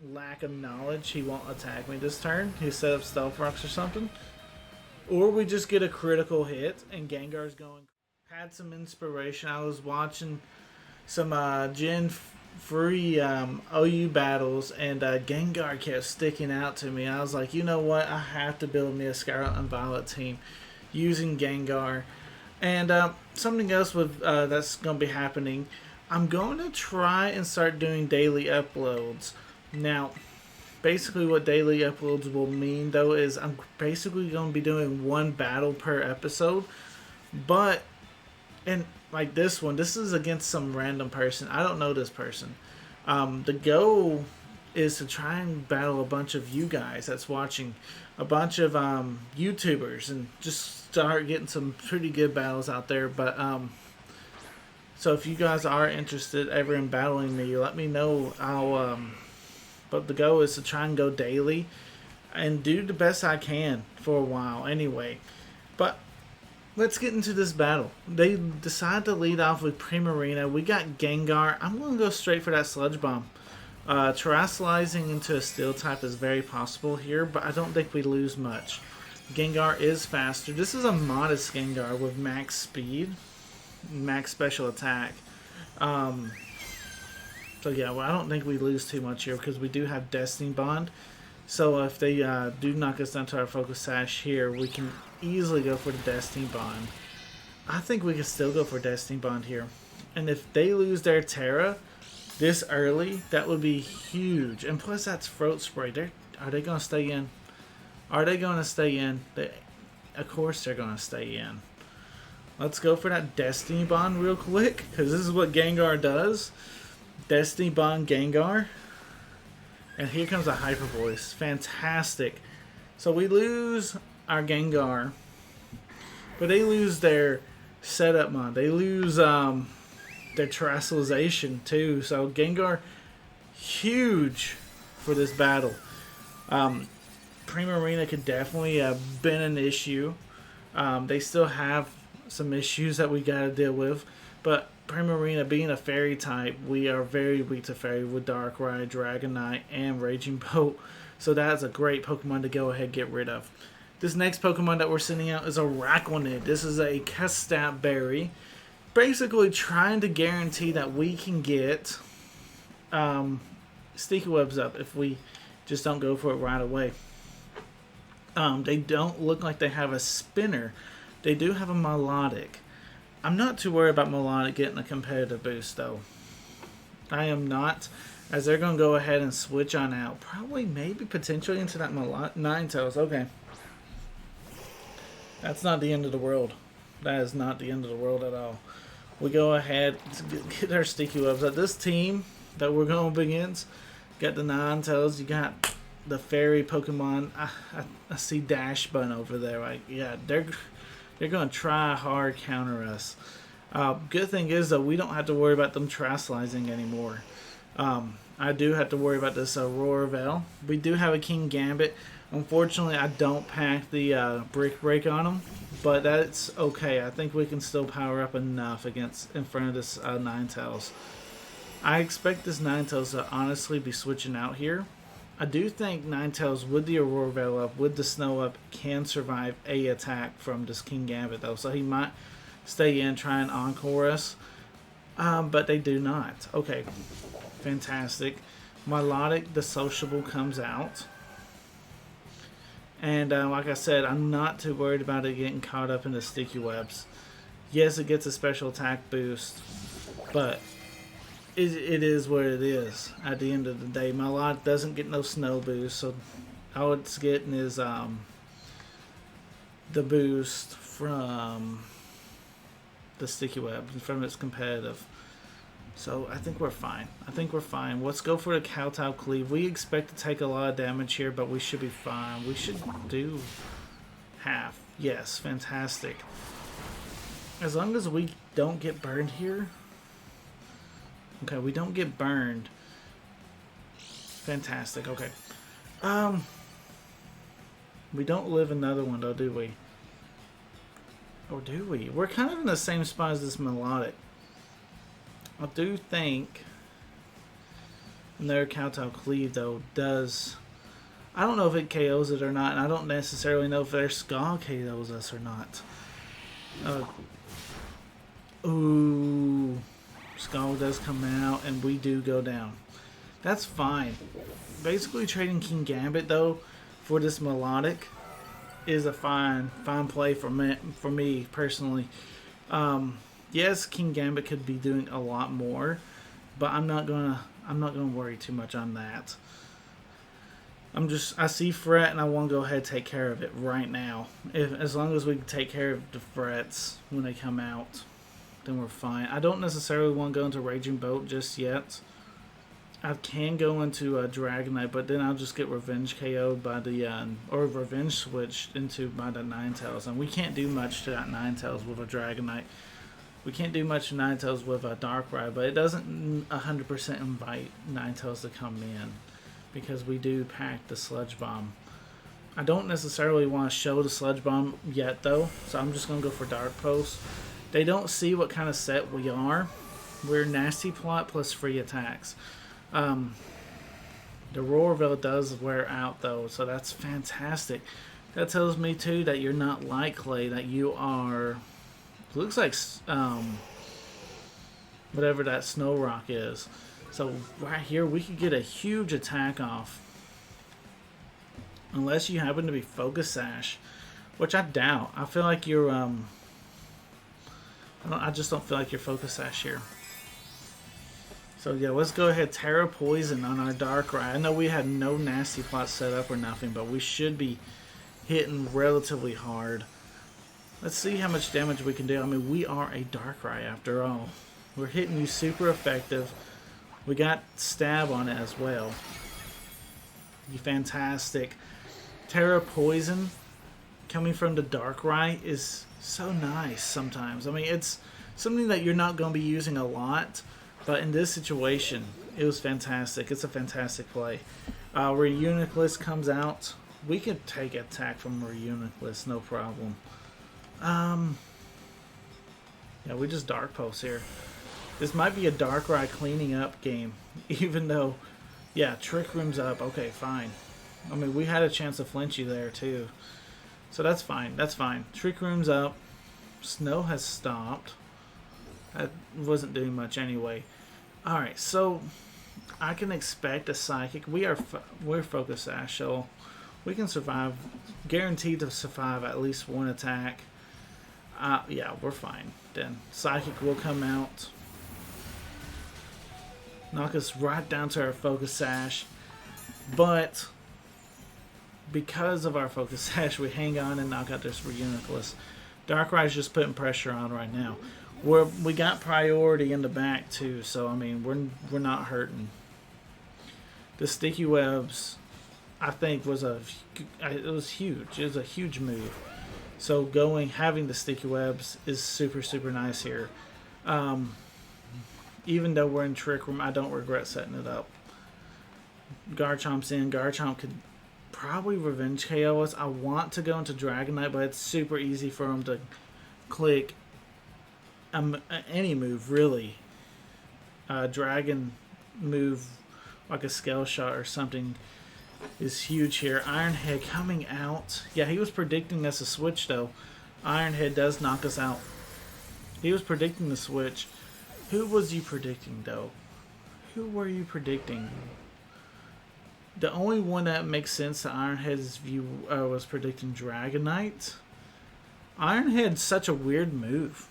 lack of knowledge, he won't attack me this turn. He set up Stealth Rocks or something. Or we just get a critical hit and Gengar's going. Had some inspiration. I was watching some Gen free OU battles, and Gengar kept sticking out to me. I was like, you know what? I have to build me a Scarlet and Violet team using Gengar. And something else with that's going to be happening. I'm going to try and start doing daily uploads. Now, basically what daily uploads will mean, though, is I'm basically going to be doing one battle per episode. But, and like this one, this is against some random person. I don't know this person. The goal is to try and battle a bunch of you guys that's watching, a bunch of YouTubers, and just start getting some pretty good battles out there. But so if you guys are interested ever in battling me, let me know. But the goal is to try and go daily and do the best I can for a while anyway. But let's get into this battle. They decide to lead off with Primarina. We got Gengar. I'm going to go straight for that Sludge Bomb. Terrestrializing into a Steel type is very possible here, but I don't think we lose much. Gengar is faster. This is a modest Gengar with max speed, max special attack. So yeah, well, I don't think we lose too much here because we do have Destiny Bond. So if they do knock us down to our Focus Sash here, we can easily go for the Destiny Bond. I think we can still go for Destiny Bond here. And if they lose their Tera this early, that would be huge. And plus that's Throat Spray. Are they going to stay in? Are they going to stay in? Of course they're going to stay in. Let's go for that Destiny Bond real quick, because this is what Gengar does. Destiny Bond Gengar. And here comes a Hyper Voice. Fantastic. So we lose our Gengar. But they lose their setup mod. They lose their Terrestrialization too. So Gengar, huge for this battle. Primarina could definitely have been an issue. They still have some issues that we got to deal with. But Primarina being a fairy type, we are very weak to fairy with Darkrai, Dragonite, and Raging Bolt. So that's a great Pokemon to go ahead and get rid of. This next Pokemon that we're sending out is Araquanid. This is a Custap berry. Basically trying to guarantee that we can get Sticky Webs up if we just don't go for it right away. They don't look like they have a spinner. They do have a melodic. I'm not too worried about Melodic getting a competitive boost, though. I am not, as they're going to go ahead and switch on out. Probably, maybe, potentially into that Ninetales. Okay. That's not the end of the world. That is not the end of the world at all. We go ahead to get our Sticky Webs. This team that we're going up against, got the Ninetales, you got the fairy Pokemon. I see Dash Bun over there. Like, yeah, they're going to try hard counter us. Good thing is, though, we don't have to worry about them Terrestrializing anymore. I do have to worry about this Aurora Veil. We do have a King Gambit. Unfortunately, I don't pack the Brick Break on them, but that's okay. I think we can still power up enough in front of this Ninetales. I expect this Ninetales to honestly be switching out here. I do think Ninetales with the Aurora Veil up, with the Snow up, can survive a attack from this King Gambit, though. So he might stay in, try and encore us. But they do not. Okay. Fantastic. Melodic, the Sociable, comes out. And like I said, I'm not too worried about it getting caught up in the Sticky Webs. Yes, it gets a special attack boost, but it is what it is at the end of the day. Melodic doesn't get no snow boost, so all it's getting is the boost from the Sticky Web, from its competitive. So I think we're fine. Let's go for the Kowtow Cleave. We expect to take a lot of damage here, but we should be fine. We should do half. Yes, fantastic. As long as we don't get burned here. Okay, we don't get burned. Fantastic, okay. We don't live another one though, do we? Or do we? We're kind of in the same spot as this Melodic. I do think And their Kowtow Cleave, though, does... I don't know if it KOs it or not, and I don't necessarily know if their Skull KOs us or not. Ooh. Skull does come out, and we do go down. That's fine. Basically, trading King Gambit, though, for this Melodic is a fine play for me personally. Yes, King Gambit could be doing a lot more, but I'm not gonna worry too much on that. I see Fret and I want to go ahead and take care of it right now. As long as we can take care of the Frets when they come out, then we're fine. I don't necessarily want to go into Raging Bolt just yet. I can go into Dragonite, but then I'll just get Revenge KO'd by the or Revenge switched into by the Ninetales, and we can't do much to that Ninetales with a Dragonite. We can't do much to Ninetales with a Darkrai, but it doesn't 100% invite Ninetales to come in because we do pack the Sludge Bomb. I don't necessarily want to show the Sludge Bomb yet, though, so I'm just going to go for Dark Pulse. They don't see what kind of set we are. We're Nasty Plot plus free attacks. The Roarville does wear out, though, so that's fantastic. That tells me, too, that you're not like Clay, that you are... looks like whatever that Snow Rock is. So right here, we could get a huge attack off. Unless you happen to be Focus Sash, which I doubt. I feel like you're... I just don't feel like you're Focus Sash here. So yeah, let's go ahead, Tera Poison on our Darkrai. I know we had no Nasty Plot set up or nothing, but we should be hitting relatively hard. Let's see how much damage we can do. I mean, we are a Darkrai after all. We're hitting you super effective. We got Stab on it as well. You fantastic. Tera Poison coming from the Darkrai is so nice sometimes. I mean, it's something that you're not going to be using a lot, but in this situation, it was fantastic. It's a fantastic play. Reuniclus comes out. We could take attack from Reuniclus, no problem. Yeah, we just Dark Pulse here. This might be a Darkrai cleaning up game, even though, yeah, Trick Room's up. Okay, fine. I mean, we had a chance to flinch you there, too. So that's fine. That's fine. Trick Room's up. Snow has stopped. That wasn't doing much anyway. Alright, so I can expect a Psychic. We're Focus Sash, so we can survive. Guaranteed to survive at least one attack. Yeah, we're fine. Then Psychic will come out. Knock us right down to our Focus Sash. But because of our Focus Sash, we hang on and knock out this Reuniclus. Darkrai's just putting pressure on right now. We got priority in the back too, so I mean we're not hurting. The Sticky Webs, I think, it was huge. It was a huge move. So having the Sticky Webs is super nice here. Even though we're in Trick Room, I don't regret setting it up. Garchomp's in. Garchomp could probably Revenge KO us. I want to go into Dragonite, but it's super easy for him to click any move, really. Dragon move, like a Scale Shot or something, is huge here. Ironhead coming out. Yeah, he was predicting us a switch, though. Ironhead does knock us out. He was predicting the switch. Who was you predicting, though? Who were you predicting? The only one that makes sense to Ironhead's view was predicting Dragonite. Ironhead's such a weird move.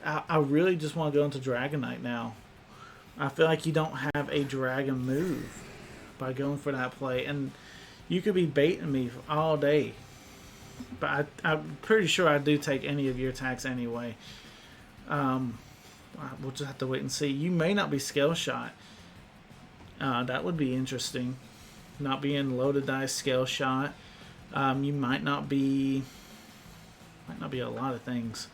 I really just want to go into Dragonite now. I feel like you don't have a Dragon move by going for that play. And you could be baiting me all day. But I'm pretty sure I do take any of your attacks anyway. We'll just have to wait and see. You may not be Scale Shot. That would be interesting. Not being loaded dice Scale Shot. You might not be a lot of things.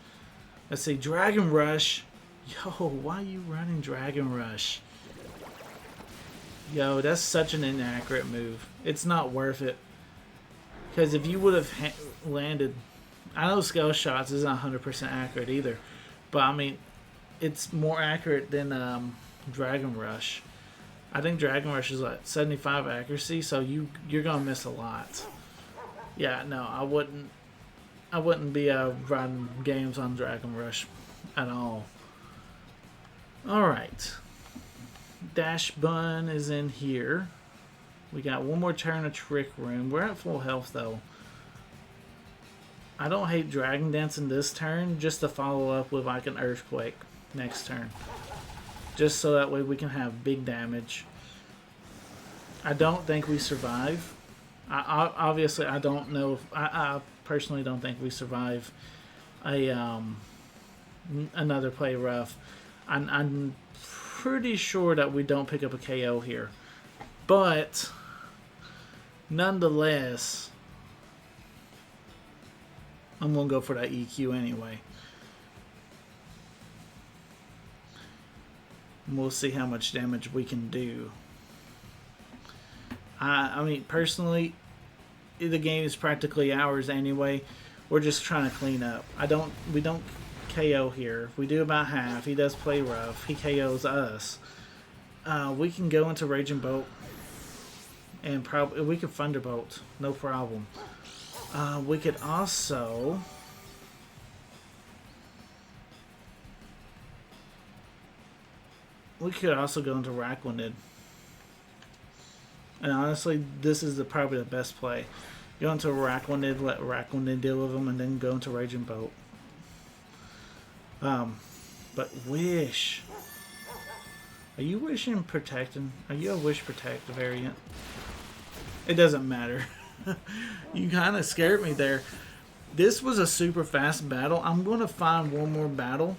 Let's see, Dragon Rush. Yo, why are you running Dragon Rush? Yo, that's such an inaccurate move. It's not worth it. Because if you would have landed... I know Scale Shots isn't 100% accurate either. But, I mean, it's more accurate than Dragon Rush. I think Dragon Rush is like 75 accuracy, so you're gonna miss a lot. Yeah, no, I wouldn't be riding games on Dragon Rush at all. Alright. Dash Bun is in here. We got one more turn of Trick Room. We're at full health though. I don't hate Dragon Dancing this turn, just to follow up with like an Earthquake next turn. Just so that way we can have big damage. I don't think we survive. Obviously, I don't know if I personally don't think we survive a another play rough. I'm pretty sure that we don't pick up a KO here, but nonetheless, I'm gonna go for that EQ anyway. We'll see how much damage we can do. I mean, personally, the game is practically ours anyway. We're just trying to clean up. We don't KO here. If we do about half, he does play rough. He KOs us. We can go into Raging Bolt, and probably we can Thunderbolt, no problem. We could also. We could also go into Araquanid. And honestly, this is probably the best play. Go into Araquanid, let Araquanid deal with them, and then go into Raging Bolt. But Wish. Are you wishing protecting? Are you a Wish Protect variant? It doesn't matter. You kind of scared me there. This was a super fast battle. I'm going to find one more battle,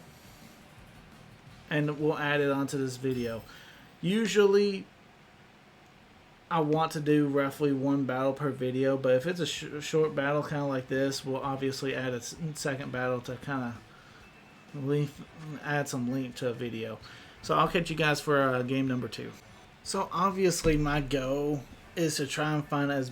and we'll add it onto this video. Usually, I want to do roughly one battle per video, but if it's a short battle kind of like this, we'll obviously add a second battle to kind of add some length to a video. So I'll catch you guys for game number 2. So obviously my goal is to try and find as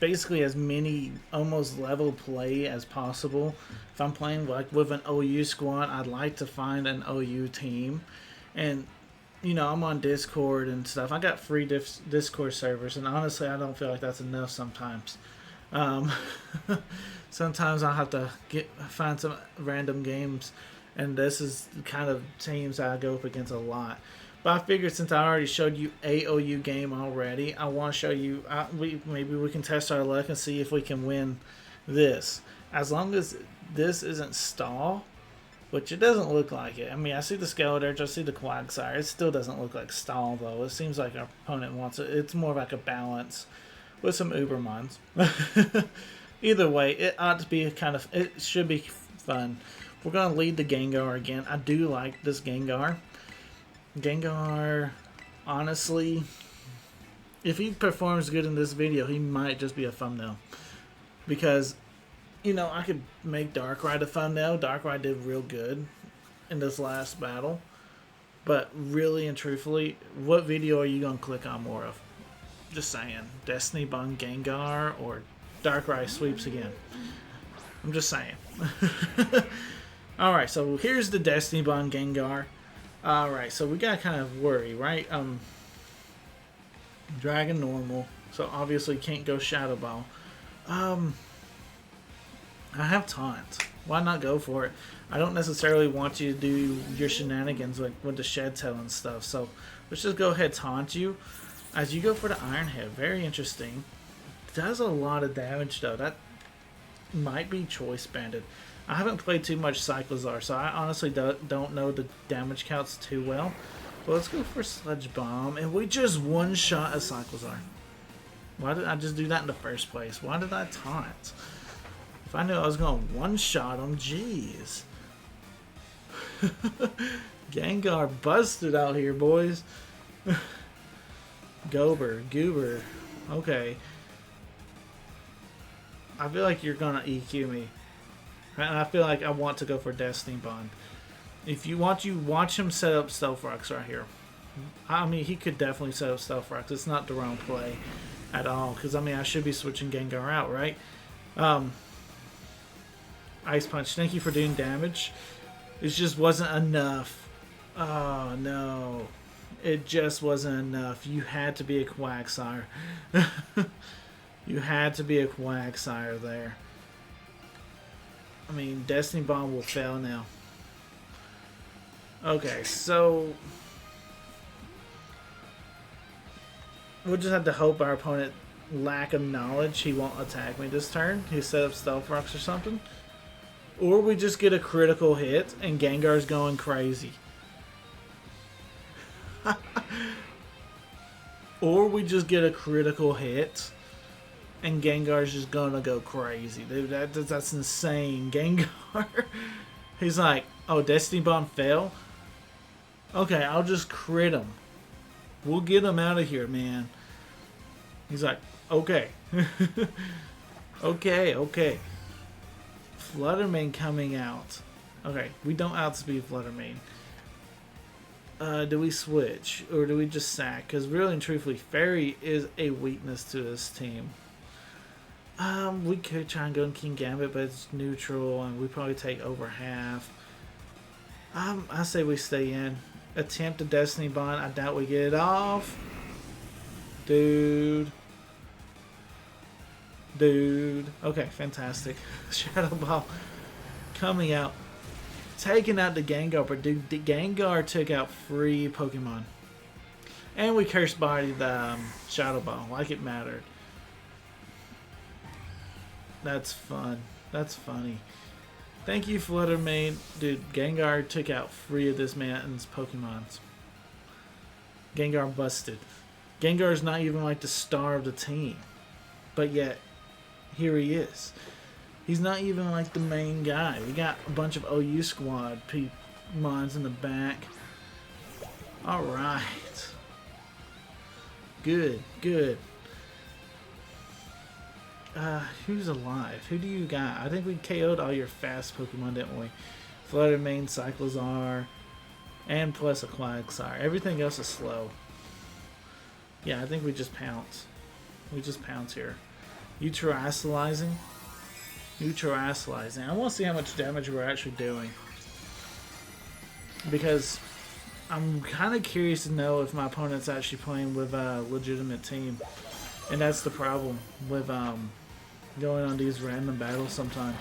basically as many almost level play as possible. If I'm playing like with an OU squad, I'd like to find an OU team. And you know, I'm on Discord and stuff. I got free Discord servers, and honestly, I don't feel like that's enough sometimes. Sometimes I have to find some random games, and this is the kind of teams I go up against a lot. But I figured since I already showed you a OU game already, I want to show you, maybe we can test our luck and see if we can win this. As long as this isn't stall, which it doesn't look like it. I mean, I see the Skeletor, I see the Quagsire. It still doesn't look like stall, though. It seems like our opponent wants it. It's more like a balance with some Ubermons. Either way, it ought to be it should be fun. We're going to lead the Gengar again. I do like this Gengar. Gengar, honestly, if he performs good in this video, he might just be a thumbnail. Because, you know, I could make Darkrai a thumbnail. Darkrai did real good in this last battle. But really and truthfully, what video are you going to click on more of? Just saying. Destiny Bond Gengar or Darkrai sweeps again. I'm just saying. Alright, so here's the Destiny Bond Gengar. Alright, so we got to kind of worry, right? Dragon normal. So obviously can't go Shadow Ball. I have Taunt. Why not go for it? I don't necessarily want you to do your shenanigans like with the Shed Tail and stuff. So let's just go ahead and Taunt you. As you go for the Iron Head, very interesting. Does a lot of damage though. That might be Choice Banded. I haven't played too much Cyclizar, so I honestly don't know the damage counts too well. But let's go for Sludge Bomb, and we just one-shot a Cyclizar. Why did I just do that in the first place? Why did I Taunt? If I knew I was going to one-shot him, jeez. Gengar busted out here, boys. Goober. Okay. I feel like you're going to EQ me. And I feel like I want to go for Destiny Bond. If you want, you watch him set up Stealth Rocks right here. I mean, he could definitely set up Stealth Rocks. It's not the wrong play at all. Because, I mean, I should be switching Gengar out, right? Ice Punch. Thank you for doing damage. It just wasn't enough. Oh, no. It just wasn't enough. You had to be a Quagsire. You had to be a Quagsire there. I mean, Destiny Bomb will fail now. Okay, so we'll just have to hope our opponent lack of knowledge. He won't attack me this turn. He set up Stealth Rocks or something. Or we just get a critical hit and Gengar's going crazy. Or we just get a critical hit and Gengar's just gonna go crazy. Dude, that's insane. Gengar. He's like, oh, Destiny Bomb fell? Okay, I'll just crit him. We'll get him out of here, man. He's like, okay. Okay. Fluttermane coming out. Okay, we don't outspeed Fluttermane. Do we switch? Or do we just sack? Because really and truthfully, Fairy is a weakness to this team. We could try and go in King Gambit, but it's neutral, and we probably take over half. I say we stay in. Attempt a Destiny Bond. I doubt we get it off. Dude. Okay, fantastic. Shadow Ball coming out. Taking out the Gengar, but dude, the Gengar took out free Pokemon. And we curse bodied the Shadow Ball, like it mattered. That's fun. That's funny. Thank you, Fluttermane. Dude, Gengar took out 3 of this man's Pokemons. Gengar busted. Gengar's not even like the star of the team. But yet, here he is. He's not even like the main guy. We got a bunch of OU squad Pokemons in the back. Alright. Good. Who's alive? Who do you got? I think we KO'd all your fast Pokemon, didn't we? Fluttermane, Cyclizar, and plus a Quagsire. Everything else is slow. Yeah, I think we just pounce. We just pounce here. Neutralizing. I want to see how much damage we're actually doing. Because I'm kind of curious to know if my opponent's actually playing with a legitimate team. And that's the problem with going on these random battles sometimes.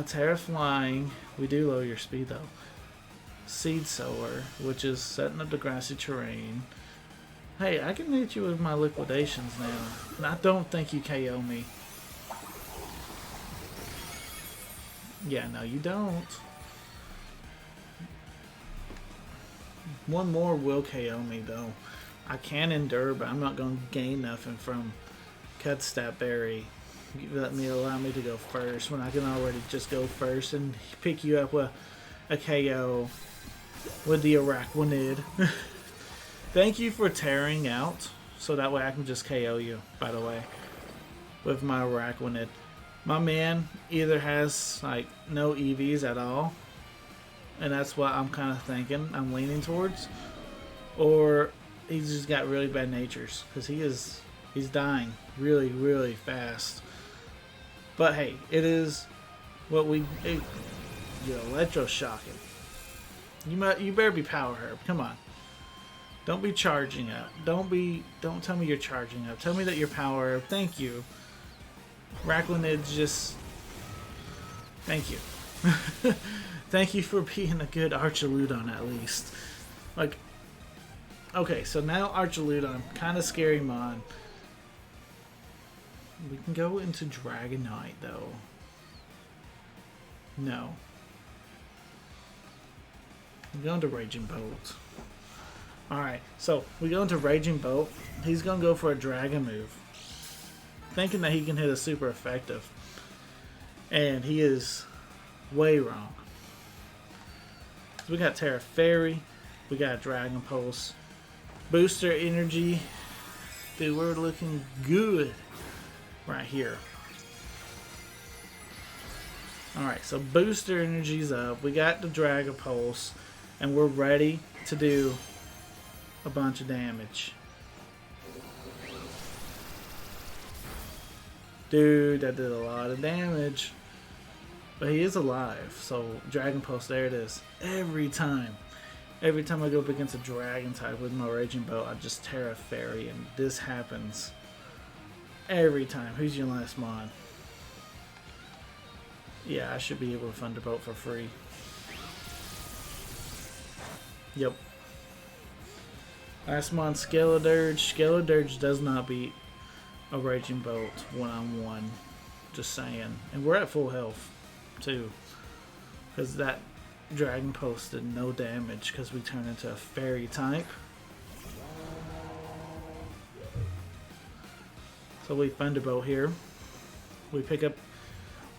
Tera Flying. We do lower your speed though. Seed Sower, which is setting up the grassy terrain. Hey, I can hit you with my liquidations now. And I don't think you KO me. Yeah, no, you don't. One more will KO me though. I can endure, but I'm not going to gain nothing from Custap Berry. Allow me to go first when I can already just go first and pick you up with a KO with the Araquanid. Thank you for tearing out, so that way I can just KO you, by the way, with my Araquanid. My man either has like no EVs at all, and that's what I'm kind of thinking, I'm leaning towards, or he's just got really bad natures, because he's dying really, really fast. But hey, it is what we... You're electroshocking. You better be Power Herb. Come on. Don't be charging up. Don't tell me you're charging up. Tell me that you're Power Herb. Thank you. Araquanid's just... Thank you. Thank you for being a good Archaludon at least. Like... Okay, so now Archaludon. Kind of scary mon. We can go into Dragonite though. No. We go into Raging Bolt. Alright, so we go into Raging Bolt. He's going to go for a Dragon move, thinking that he can hit a super effective. And he is way wrong. So we got Tera Fairy. We got Dragon Pulse. Booster Energy. Dude, we're looking good right here. Alright, so Booster Energy's up. We got the Dragon Pulse. And we're ready to do a bunch of damage. Dude, that did a lot of damage. But he is alive. So Dragon Pulse, there it is. Every time. every time I go up against a Dragon type with my Raging Bolt, I just Tera Fairy, and this happens every time. Who's your last mod? Yeah, I should be able to Thunderbolt for free. Yep. Last mod, Skeledirge. Skeledirge does not beat a Raging Bolt one-on-one. Just saying. And we're at full health, too. Because that Dragon Pulse did no damage because we turned into a Fairy type. So we Thunderbolt here. We pick up...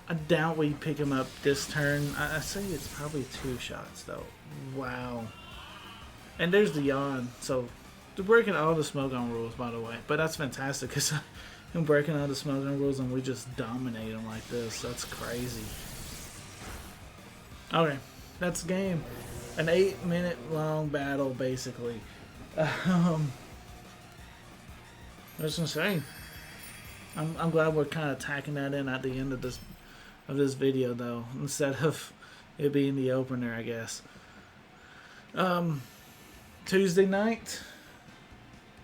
I doubt we pick him up this turn. I say it's probably 2 shots, though. Wow. And there's the yawn. So, they're breaking all the Smogon rules, by the way. But that's fantastic because I'm breaking all the Smogon rules and we just dominate them like this. That's crazy. Okay, that's the game. An 8-minute long battle, basically. I was gonna say, I'm glad we're kind of tacking that in at the end of this video, though, instead of it being the opener, I guess. Tuesday night,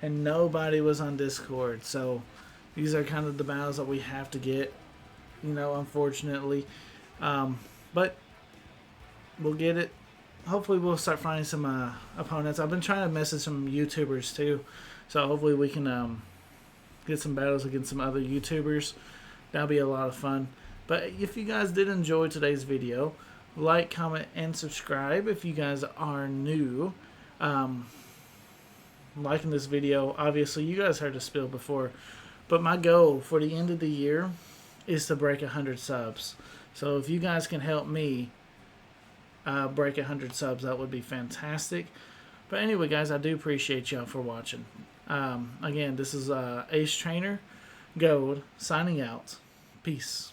and nobody was on Discord, so these are kind of the battles that we have to get, you know, unfortunately. But we'll get it. Hopefully we'll start finding some opponents. I've been trying to message some YouTubers too, so hopefully we can get some battles against some other YouTubers. That'll be a lot of fun. But if you guys did enjoy today's video, like, comment, and subscribe if you guys are new. Liking this video, obviously you guys heard the spiel before, but my goal for the end of the year is to break 100 subs. So if you guys can help me break 100 subs, that would be fantastic. But anyway, guys, I do appreciate y'all for watching. Again, this is Ace Trainer Gold signing out. Peace.